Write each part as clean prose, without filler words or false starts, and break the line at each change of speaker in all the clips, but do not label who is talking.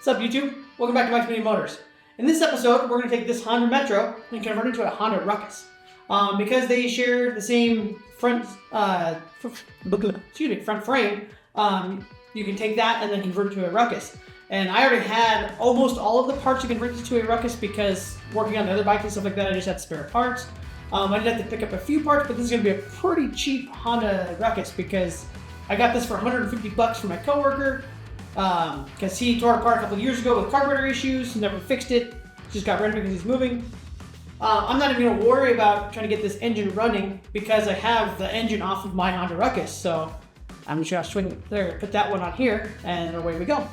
What's up, YouTube? Welcome back to Mike's Mini Motors. In this episode, we're going to take this Honda Metro and convert it into a Honda Ruckus. Because they share the same front frame, you can take that and then convert it to a Ruckus. And I already had almost all of the parts to convert this to a Ruckus because working on the other bikes and stuff like that, I just had spare parts. I did have to pick up a few parts, but this is going to be a pretty cheap Honda Ruckus because I got this for $150 from my coworker. Because he tore it apart a couple of years ago with carburetor issues, never fixed it, just got rid of it because he's moving. I'm not even going to worry about trying to get this engine running because I have the engine off of my Honda Ruckus, so I'm just going to swing there, put that one on here, and away we go.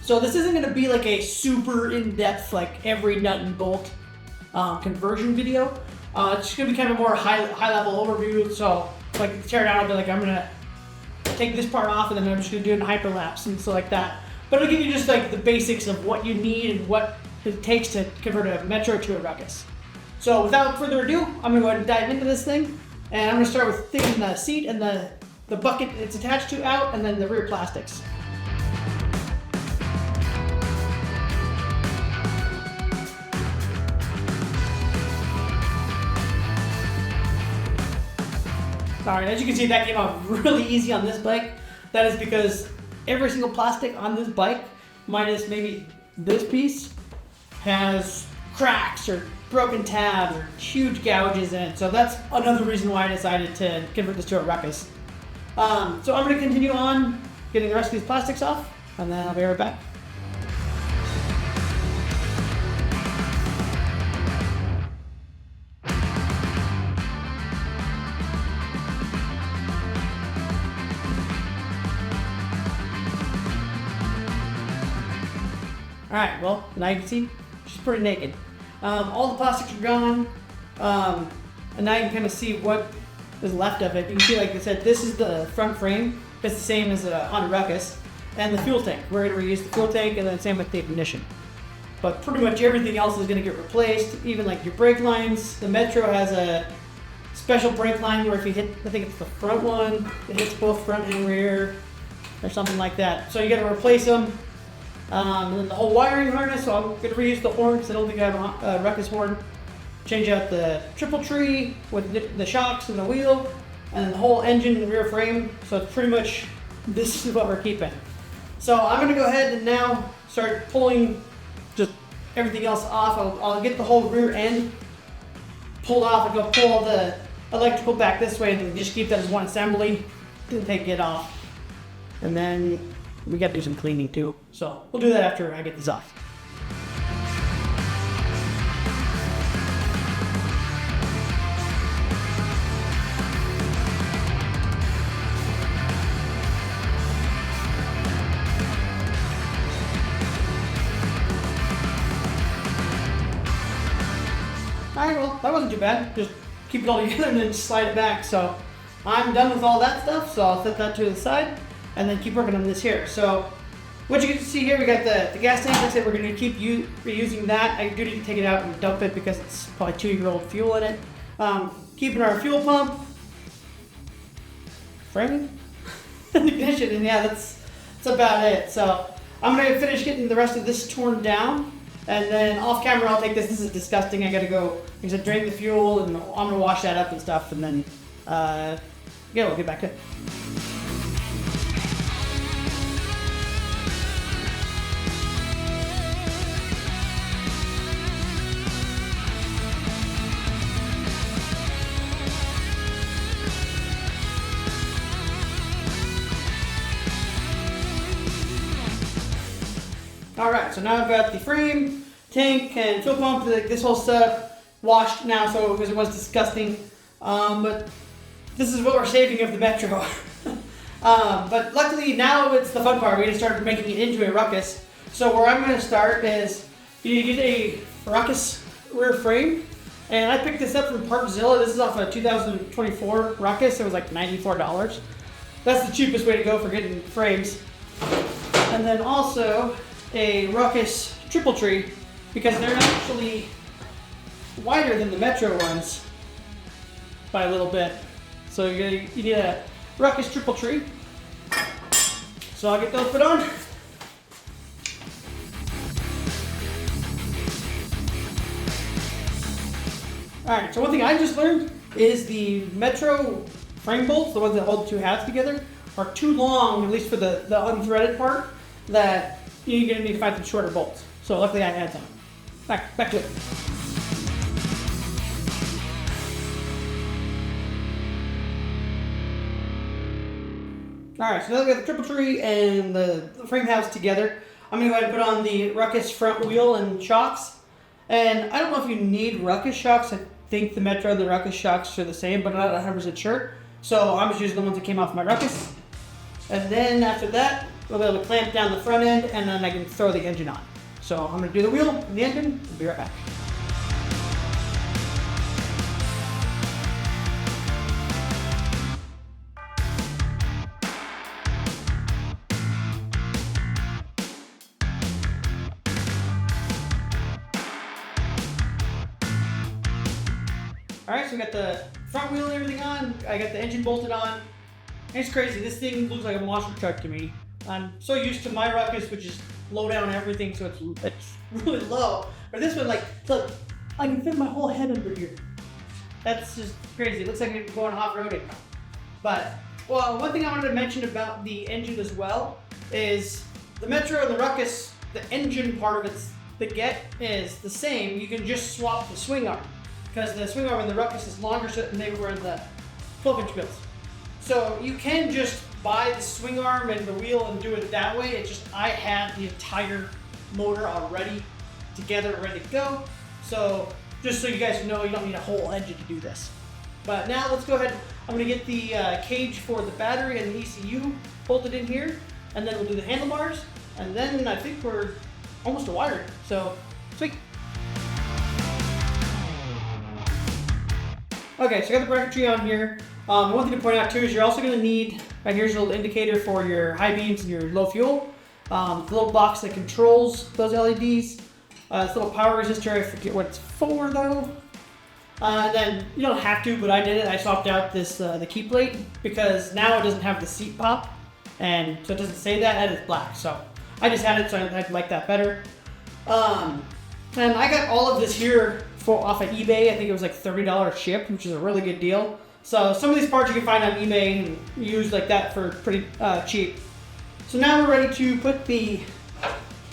So this isn't going to be like a super in-depth, like every nut and bolt conversion video. It's just going to be kind of a more high-level overview, so like tear it out, I'll be like, I'm going to take this part off and then I'm just going to do it in hyperlapse and stuff like that. But it'll give you just like the basics of what you need and what it takes to convert a Metro to a Ruckus. So without further ado, I'm going to go ahead and dive into this thing. And I'm going to start with taking the seat and the bucket it's attached to out and then the rear plastics. Alright, as you can see, that came out really easy on this bike. That is because every single plastic on this bike, minus maybe this piece, has cracks or broken tabs or huge gouges in it. So that's another reason why I decided to convert this to a Ruckus. So I'm going to continue on getting the rest of these plastics off, and then I'll be right back. Alright, well, now you can see she's pretty naked. All the plastics are gone, and now you can kind of see what is left of it. You can see, like I said, this is the front frame. It's the same as a Honda Ruckus, and the fuel tank. We're going to reuse the fuel tank, and then same with the ignition. But pretty much everything else is going to get replaced, even like your brake lines. The Metro has a special brake line where if you hit, I think it's the front one, it hits both front and rear, or something like that. So you got to replace them. And then the whole wiring harness, so I'm going to reuse the horn because I don't think I have a Ruckus horn. Change out the triple tree with the shocks and the wheel, and then the whole engine and rear frame. So it's pretty much, this is what we're keeping. So I'm going to go ahead and now start pulling just everything else off. I'll get the whole rear end pulled off and go pull all the electrical back this way and just keep that as one assembly. Didn't take it off. And then we got to do some cleaning too. So we'll do that after I get this off. Alright, well, that wasn't too bad. Just keep it all together and then slide it back. So I'm done with all that stuff, so I'll set that to the side and then keep working on this here. So what you can see here, we got the gas tank. Like I said, we're going to keep reusing that. I do need to take it out and dump it because it's probably 2-year-old fuel in it. Keeping our fuel pump, framing, ignition, and yeah, that's about it. So I'm going to finish getting the rest of this torn down, and then off camera I'll take this. This is disgusting. I got to go, like I said, drain the fuel, and I'm going to wash that up and stuff, and then yeah, we'll get back to it. Alright, so now I've got the frame, tank, and fuel pump, this whole stuff washed now, so because it was disgusting. But this is what we're saving of the Metro. But luckily now it's the fun part. We just started making it into a Ruckus. So where I'm going to start is you get a Ruckus rear frame. And I picked this up from Partzilla. This is off a 2024 Ruckus. It was like $94. That's the cheapest way to go for getting frames. And then also a Ruckus triple tree, because they're actually wider than the Metro ones by a little bit. So you need a Ruckus triple tree. So I'll get those put on. Alright, so one thing I just learned is the Metro frame bolts, the ones that hold two halves together, are too long, at least for the unthreaded part, that you're going to need to find some shorter bolts. So luckily I had some. Back to it. Alright, so now that we got the triple tree and the frame halves together, I'm going to go ahead and put on the Ruckus front wheel and shocks. And I don't know if you need Ruckus shocks. I think the Metro and the Ruckus shocks are the same, but I'm not 100% sure. So I'm just using the ones that came off my Ruckus. And then after that, we'll be able to clamp down the front end, and then I can throw the engine on. So I'm going to do the wheel and the engine. We'll be right back. Alright, so we got the front wheel and everything on. I got the engine bolted on. It's crazy. This thing looks like a monster truck to me. I'm so used to my Ruckus, which is low down everything, so it's really low. But this one, like, look, I can fit my whole head under here. That's just crazy. It looks like I'm going off-roading. But, well, one thing I wanted to mention about the engine as well is the Metro and the Ruckus, the engine part of it, the get is the same. You can just swap the swing arm, because the swing arm in the Ruckus is longer than they were in the 12-inch builds. So you can just buy the swing arm and the wheel and do it that way. It's just I had the entire motor already together, ready to go. So just so you guys know, you don't need a whole engine to do this. But now let's go ahead. I'm going to get the cage for the battery and the ECU bolted in here, and then we'll do the handlebars, and then I think we're almost to wiring. So sweet. Okay, so I got the bracketry on here. One thing to point out too is you're also going to need, right here's a little indicator for your high beams and your low fuel. The little box that controls those LEDs. This little power resistor, I forget what it's for though. And then you don't have to, but I did it. I swapped out this the key plate because now it doesn't have the seat pop, and so it doesn't say that, and it's black. So I just had it, so I like that better. And I got all of this here off of eBay. I think it was like $30 shipped, which is a really good deal. So some of these parts you can find on eBay and use like that for pretty cheap. So now we're ready to put the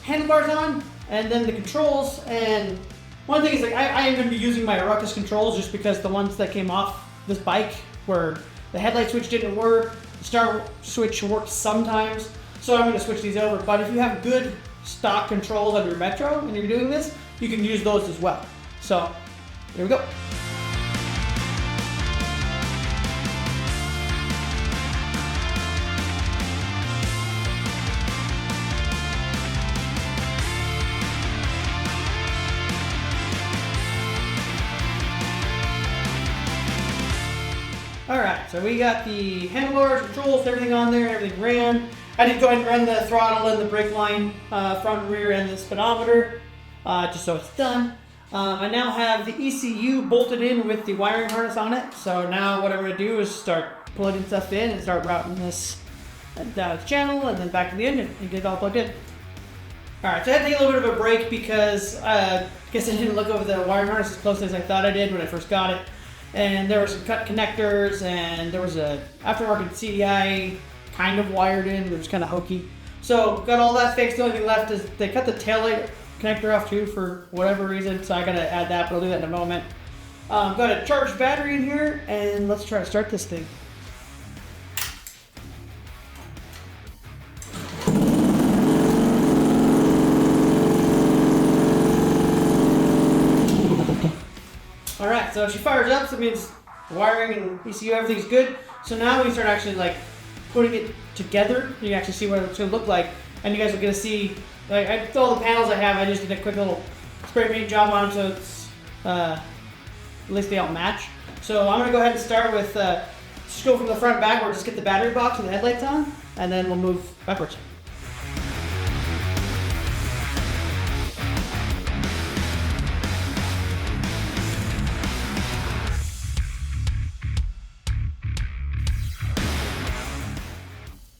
handlebars on and then the controls. And one thing is, like, I am going to be using my Ruckus controls just because the ones that came off this bike where the headlight switch didn't work, the start switch worked sometimes. So I'm going to switch these over. But if you have good stock controls on your Metro and you're doing this, you can use those as well. So here we go. Alright, so we got the handlebars, controls, everything on there, everything ran. I did go ahead and run the throttle and the brake line, front and rear, and the speedometer, just so it's done. I now have the ECU bolted in with the wiring harness on it. So now what I'm going to do is start plugging stuff in and start routing this down the channel and then back to the engine and get it all plugged in. Alright, so I had to take a little bit of a break because I guess I didn't look over the wiring harness as closely as I thought I did when I first got it. And there were some cut connectors, and there was a aftermarket CDI kind of wired in, it was kind of hokey. So got all that fixed. The only thing left is they cut the taillight connector off too for whatever reason, so I gotta add that, but I'll do that in a moment. Got a charged battery in here, and let's try to start this thing. Alright, so she fires up, so it means wiring and ECU, everything's good. So now we start actually like putting it together. You can actually see what it's gonna look like, and you guys are gonna see, like, all the panels I have, I just did a quick little spray paint job on them, so it's at least they all match. So I'm gonna go ahead and start with just go from the front backward, just get the battery box and the headlights on, and then we'll move backwards.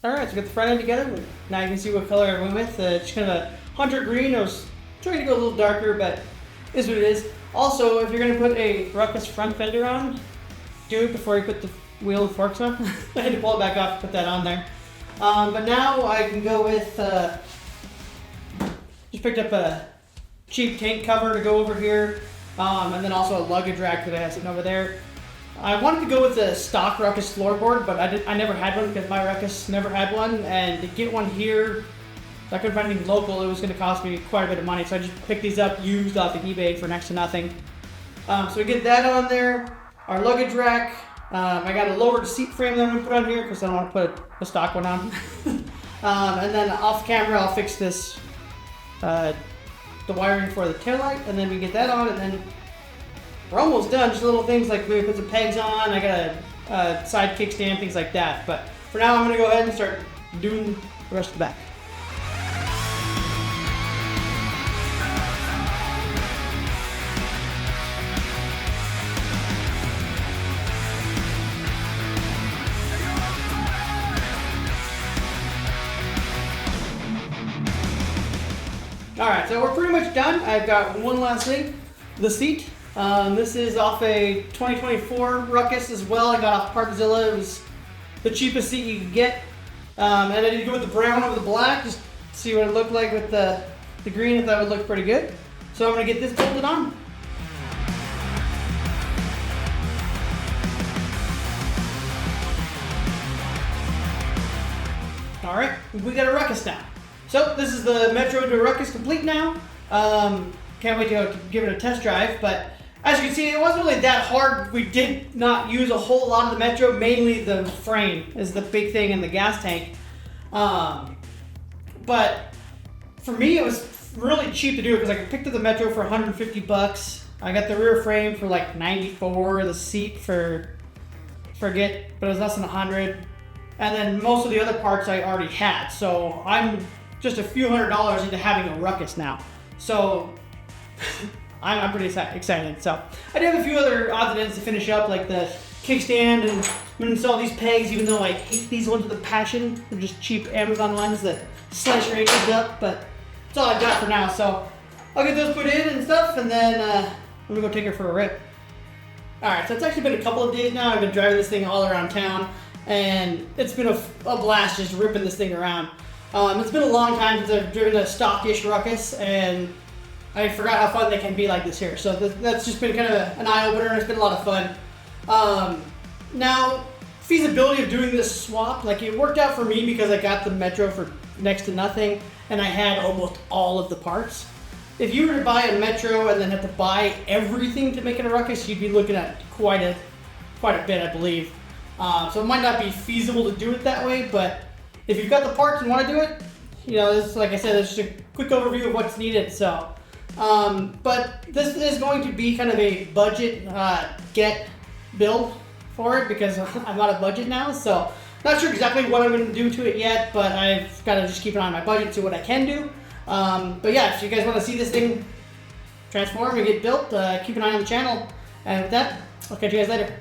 Alright, so we got the front end together. Now you can see what color I went with. It's kind of a hunter green. I was trying to go a little darker, but it is what it is. Also, if you're gonna put a Ruckus front fender on, do it before you put the wheel and forks on. I had to pull it back off to put that on there. But now I can go with, just picked up a cheap tank cover to go over here, and then also a luggage rack that I have sitting over there. I wanted to go with the stock Ruckus floorboard, but I never had one because my Ruckus never had one, and to get one here, if I couldn't find anything local, it was going to cost me quite a bit of money, so I just picked these up used off of eBay for next to nothing. So we get that on there, our luggage rack. I got a lowered seat frame that I'm going to put on here because I don't want to put a stock one on. And then off camera I'll fix this, the wiring for the taillight, and then we get that on, and then we're almost done. Just little things like maybe put some pegs on, I got a side kickstand, things like that. But for now I'm going to go ahead and start doing the rest of the back. Alright, so we're pretty much done. I've got one last thing, the seat. This is off a 2024 Ruckus as well. I got off Parkzilla. It was the cheapest seat you could get. And I did go with the brown over the black, just see what it looked like with the green, if that would look pretty good. So I'm going to get this bolted on. Alright, we got a Ruckus now. So this is the Metro to Ruckus complete now. Can't wait to give it a test drive, but as you can see, it wasn't really that hard. We did not use a whole lot of the Metro, mainly the frame is the big thing in the gas tank. But for me, it was really cheap to do it because I picked up the Metro for 150 bucks. I got the rear frame for like 94, the seat for, forget, but it was less than 100. And then most of the other parts I already had. So I'm just a few $100s into having a Ruckus now. So I'm pretty excited. So I do have a few other odds and ends to finish up, like the kickstand, and I'm gonna install these pegs, even though I hate these ones with a passion. They're just cheap Amazon ones that slice your ankles up, but that's all I've got for now. So I'll get those put in and stuff, and then I'm gonna go take her for a rip. Alright, so it's actually been a couple of days now. I've been driving this thing all around town, and it's been a blast just ripping this thing around. It's been a long time since I've driven a stockish Ruckus, and I forgot how fun they can be like this here. So that's just been kind of an eye-opener, and it's been a lot of fun. Now, feasibility of doing this swap, like it worked out for me because I got the Metro for next to nothing, and I had almost all of the parts. If you were to buy a Metro and then have to buy everything to make it a Ruckus, you'd be looking at quite a bit, I believe. So it might not be feasible to do it that way, but if you've got the parts and want to do it, you know, this, like I said, it's just a quick overview of what's needed. So, but this is going to be kind of a budget get build for it because I'm out of budget now. So, not sure exactly what I'm going to do to it yet, but I've got to just keep an eye on my budget, see what I can do. But yeah, if you guys want to see this thing transform and get built, keep an eye on the channel. And with that, I'll catch you guys later.